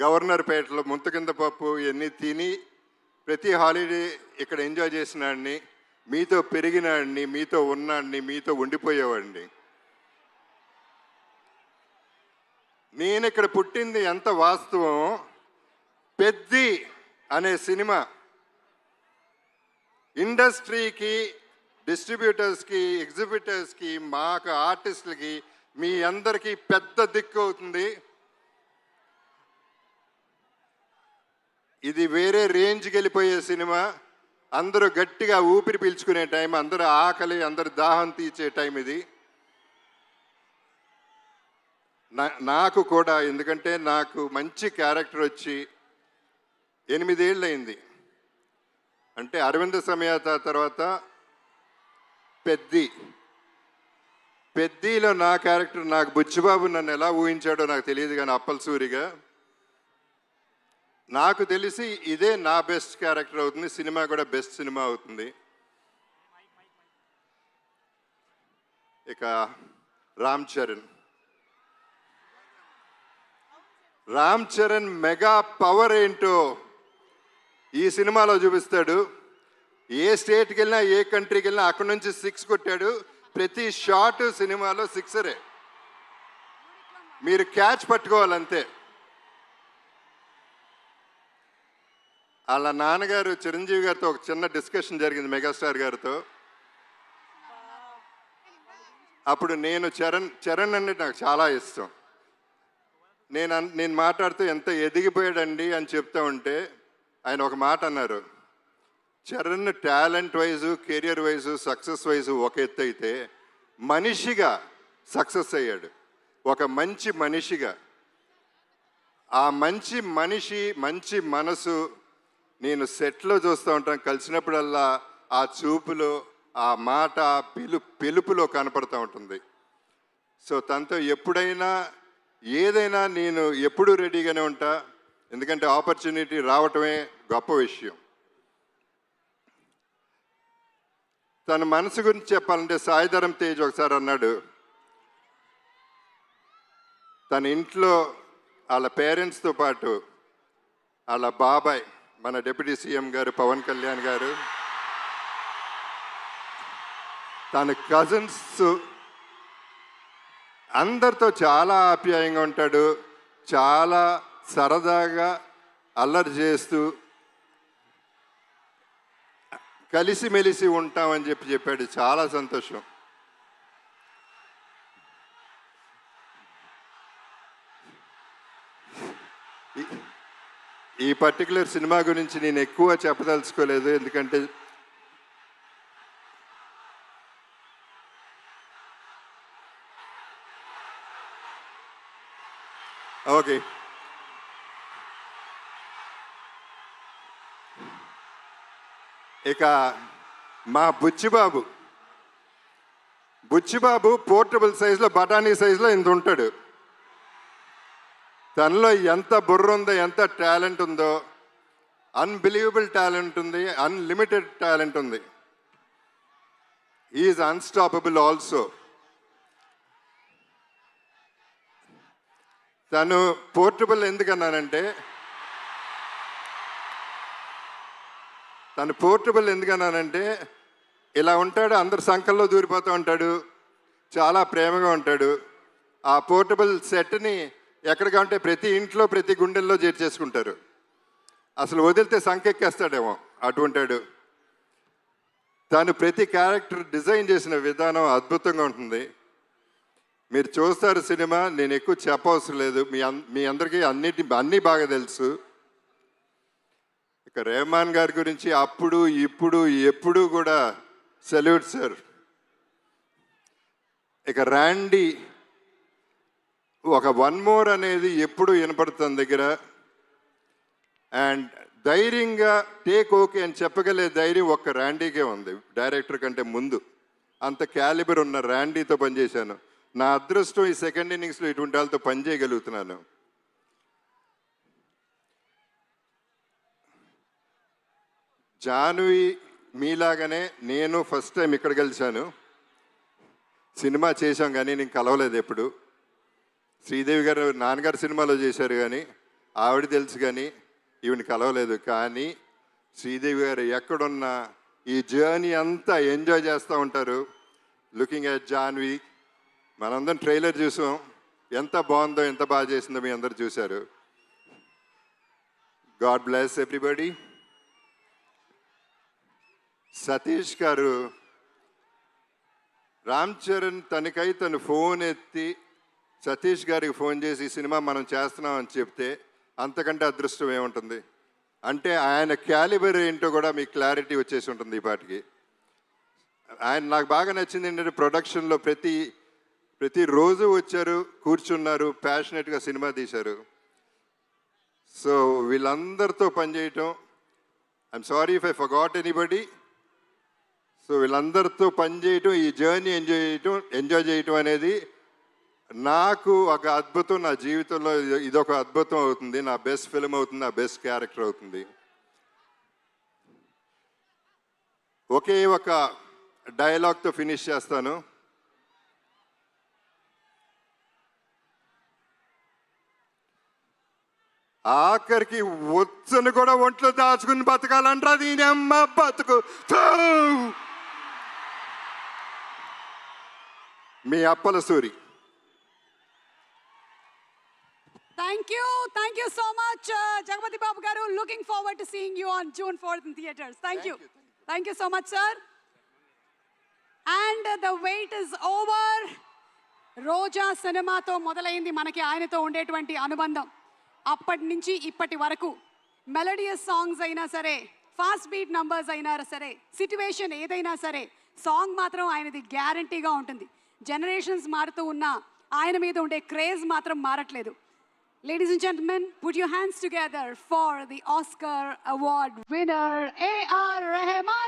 Governor పేటలో ముంత కింద పప్పు ఇవన్నీ తిని ప్రతి హాలిడే ఇక్కడ ఎంజాయ్ చేసినాడిని, మీతో పెరిగినాడిని, మీతో ఉన్నాడిని, మీతో ఉండిపోయేవాడిని. నేను ఇక్కడ పుట్టింది ఎంత వాస్తవం. పెద్ది అనే సినిమా ఇండస్ట్రీకి, డిస్ట్రిబ్యూటర్స్కి, ఎగ్జిబిటర్స్కి, మాకు ఆర్టిస్టులకి, మీ అందరికీ పెద్ద దిక్కు అవుతుంది. ఇది వేరే రేంజ్కి వెళ్ళిపోయే సినిమా. అందరూ గట్టిగా ఊపిరి పీల్చుకునే టైం, అందరూ ఆకలి, అందరు దాహం తీర్చే టైం ఇది. నాకు కూడా, ఎందుకంటే నాకు మంచి క్యారెక్టర్ వచ్చి 8 ఏళ్ళు అయింది. అంటే అరవింద సమేత తర్వాత పెద్దిలో నా క్యారెక్టర్, నాకు బుచ్చిబాబు నన్ను ఎలా ఊహించాడో నాకు తెలియదు, కానీ అప్పలసూరిగా నాకు తెలిసి ఇదే నా బెస్ట్ క్యారెక్టర్ అవుతుంది. సినిమా కూడా బెస్ట్ సినిమా అవుతుంది. ఇక రామ్ చరణ్ మెగా పవర్ ఏంటో ఈ సినిమాలో చూపిస్తాడు. ఏ స్టేట్కి వెళ్ళినా, ఏ కంట్రీకి వెళ్ళినా అక్కడి నుంచి 6 కొట్టాడు. ప్రతి షాట్ సినిమాలో 6రే. మీరు క్యాచ్ పట్టుకోవాలంతే. వాళ్ళ నాన్నగారు చిరంజీవి గారితో ఒక చిన్న డిస్కషన్ జరిగింది, మెగాస్టార్ గారితో. అప్పుడు నేను చరణ్ అంటే నాకు చాలా ఇష్టం. నేను మాట్లాడుతూ ఎంత ఎదిగిపోయాడండి అని చెప్తా ఉంటే ఆయన ఒక మాట అన్నారు, Charan talent wise, career wise, success wise ఒక ఎత్తు అయితే మనిషిగా సక్సెస్ అయ్యాడు. ఒక మంచి మనిషిగా, ఆ మంచి మనిషి, మంచి మనసు నేను సెట్లో చూస్తూ ఉంటాను. కలిసినప్పుడల్లా ఆ చూపులో, ఆ మాట, పిలుపులో కనపడుతూ ఉంటుంది. సో తనతో ఎప్పుడైనా ఏదైనా నేను ఎప్పుడూ రెడీగానే ఉంటా. ఎందుకంటే ఆపర్చునిటీ రావటమే గొప్ప విషయం. తన మనసు గురించి చెప్పాలంటే సాయిధరం తేజ్ ఒకసారి అన్నాడు, తన ఇంట్లో వాళ్ళ పేరెంట్స్తో పాటు వాళ్ళ బాబాయ్, మన డిప్యూటీ సీఎం గారు పవన్ కళ్యాణ్ గారు, తన కజిన్స్ అందరితో చాలా ఆప్యాయంగా ఉంటాడు. చాలా సరదాగా అల్లరి చేస్తూ కలిసిమెలిసి ఉంటామని చెప్పాడు. చాలా సంతోషం. ఈ పర్టికులర్ సినిమా గురించి నేను ఎక్కువ చెప్పదలుచుకోలేదు, ఎందుకంటే ఓకే. ఇక మా బుచ్చిబాబు పోర్టబుల్ సైజులో, బఠానీ సైజులో ఇంత ఉంటాడు. తనలో ఎంత బుర్ర ఉందో, ఎంత టాలెంట్ ఉందో, అన్బిలీవబుల్ టాలెంట్ ఉంది, అన్లిమిటెడ్ టాలెంట్ ఉంది. Is unstoppable also. తను పోర్టబుల్ ఎందుకన్నానంటే ఇలా ఉంటాడు, అందరు సంకల్లో దూరిపోతూ ఉంటాడు, చాలా ప్రేమగా ఉంటాడు. ఆ పోర్టబుల్ సెట్ని ఎక్కడికంటే ప్రతి ఇంట్లో, ప్రతి గుండెల్లో చేర్చేసుకుంటారు. అసలు వదిలితే సంకెక్కేస్తాడేమో అటువంటాడు. తను ప్రతి క్యారెక్టర్ డిజైన్ చేసిన విధానం అద్భుతంగా ఉంటుంది. మీరు చూస్తారు సినిమా, నేను ఎక్కువ చెప్పవసరం లేదు, మీ అందరికీ అన్నీ బాగా తెలుసు. ఇక రెహమాన్ గారి గురించి అప్పుడు, ఇప్పుడు, ఎప్పుడు కూడా సెల్యూట్ సార్. ఇక ర్యాండీ ఒక వన్ మోర్ అనేది ఎప్పుడు వినపడుతుంది దగ్గర. అండ్ ధైర్యంగా టేక్ ఓకే అని చెప్పగలే ధైర్యం ఒక్క ర్యాండీకే ఉంది. డైరెక్టర్ కంటే ముందు అంత క్యాలిబర్ ఉన్న ర్యాండీతో పనిచేశాను. నా అదృష్టం ఈ సెకండ్ ఇన్నింగ్స్లో ఇటువంటి వాళ్ళతో పనిచేయగలుగుతున్నాను. జాన్వి మీలాగానే నేను ఫస్ట్ టైం ఇక్కడ కలిశాను. సినిమా చేశాం కానీ నేను కలవలేదు ఎప్పుడు. శ్రీదేవి గారు నాన్నగారు సినిమాలో చేశారు కానీ ఆవిడ తెలుసు కానీ ఈవిని కలవలేదు. కానీ శ్రీదేవి గారు ఎక్కడున్నా ఈ జర్నీ అంతా ఎంజాయ్ చేస్తూ ఉంటారు. లుకింగ్ ఎట్ జాన్వి, మనందరం ట్రైలర్ చూసాం, ఎంత బాగుందో, ఎంత బాగా చేసిందో మీ అందరు చూశారు. God bless everybody. సతీష్ గారు, రామ్ చరణ్ తను ఫోన్ ఎత్తి సతీష్ గారికి ఫోన్ చేసి ఈ సినిమా మనం చేస్తున్నాం అని చెప్తే అంతకంటే అదృష్టం ఏముంటుంది? అంటే ఆయన క్యాలిబర్ ఏంటో కూడా మీకు క్లారిటీ వచ్చేసి ఉంటుంది ఈ పాటికి. ఆయన నాకు బాగా నచ్చింది ఏంటంటే ప్రొడక్షన్లో ప్రతిరోజు వచ్చారు, కూర్చున్నారు, ప్యాషనెట్గా సినిమా తీశారు. సో వీళ్ళందరితో పనిచేయటం, I'm sorry if I forgot anybody. So వీళ్ళందరితో పనిచేయటం, ఈ జర్నీ ఎంజాయ్ చేయటం అనేది నాకు ఒక అద్భుతం. నా జీవితంలో ఇదొక అద్భుతం అవుతుంది. నా బెస్ట్ ఫిల్మ్ అవుతుంది, నా బెస్ట్ క్యారెక్టర్ అవుతుంది. ఒకే ఒక డైలాగ్తో ఫినిష్ చేస్తాను. ఆఖరికి వచ్చను కూడా ఒంట్లో దాచుకుని బతకాలంటారా దీని అమ్మ బతుకు. మీ Appala Suri. Thank you so much, Jagapati Babu garu. Looking forward to seeing you on June 4th in theaters. Thank you so much, sir. And the wait is over. రోజా సినిమాతో మొదలైంది మనకి ఆయనతో ఉండేటువంటి అనుబంధం. అప్పటి నుంచి ఇప్పటి వరకు మెలోడియస్ సాంగ్స్ అయినా సరే, ఫాస్ట్ బీట్ నంబర్స్ అయినా సరే, సిట్యువేషన్ ఏదైనా సరే, సాంగ్ మాత్రం ఆయనది గ్యారంటీగా ఉంటుంది. జనరేషన్స్ మారుతూ ఉన్నా ఆయన మీద ఉండే క్రేజ్ మాత్రం మారట్లేదు. Ladies and gentlemen, put your hands together for the Oscar Award winner, A.R. Rahman.